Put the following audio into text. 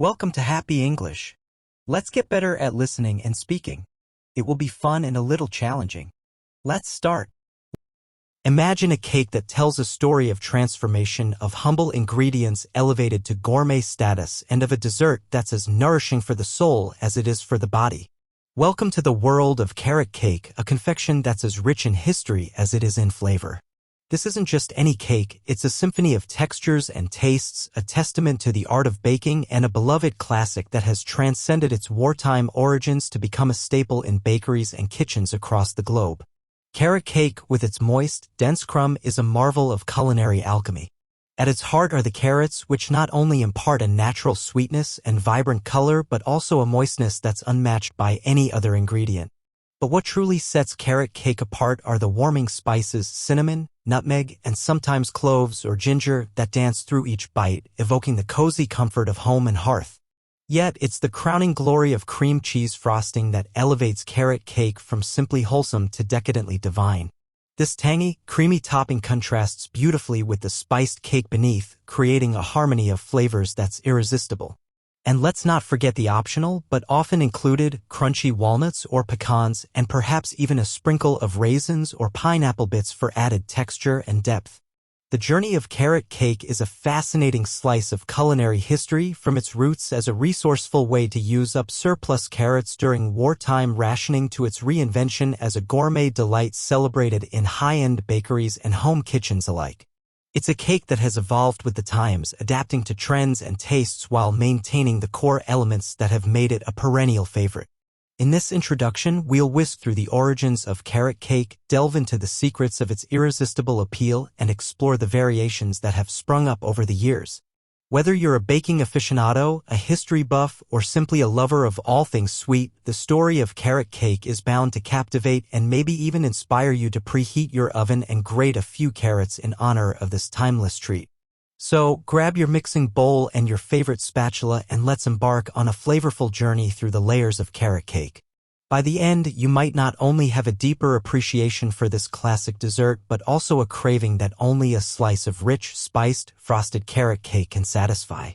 Welcome to Happy English. Let's get better at listening and speaking. It will be fun and a little challenging. Let's start. Imagine a cake that tells a story of transformation, of humble ingredients elevated to gourmet status, and of a dessert that's as nourishing for the soul as it is for the body. Welcome to the world of carrot cake, a confection that's as rich in history as it is in flavor. This isn't just any cake, it's a symphony of textures and tastes, a testament to the art of baking and a beloved classic that has transcended its wartime origins to become a staple in bakeries and kitchens across the globe. Carrot cake, with its moist, dense crumb, is a marvel of culinary alchemy. At its heart are the carrots, which not only impart a natural sweetness and vibrant color but also a moistness that's unmatched by any other ingredient. But what truly sets carrot cake apart are the warming spices cinnamon, nutmeg, and sometimes cloves or ginger that dance through each bite, evoking the cozy comfort of home and hearth. Yet, it's the crowning glory of cream cheese frosting that elevates carrot cake from simply wholesome to decadently divine. This tangy, creamy topping contrasts beautifully with the spiced cake beneath, creating a harmony of flavors that's irresistible. And let's not forget the optional, but often included, crunchy walnuts or pecans, and perhaps even a sprinkle of raisins or pineapple bits for added texture and depth. The journey of carrot cake is a fascinating slice of culinary history, from its roots as a resourceful way to use up surplus carrots during wartime rationing to its reinvention as a gourmet delight celebrated in high-end bakeries and home kitchens alike. It's a cake that has evolved with the times, adapting to trends and tastes while maintaining the core elements that have made it a perennial favorite. In this introduction, we'll whisk through the origins of carrot cake, delve into the secrets of its irresistible appeal, and explore the variations that have sprung up over the years. Whether you're a baking aficionado, a history buff, or simply a lover of all things sweet, the story of carrot cake is bound to captivate and maybe even inspire you to preheat your oven and grate a few carrots in honor of this timeless treat. So, grab your mixing bowl and your favorite spatula and let's embark on a flavorful journey through the layers of carrot cake. By the end, you might not only have a deeper appreciation for this classic dessert, but also a craving that only a slice of rich, spiced, frosted carrot cake can satisfy.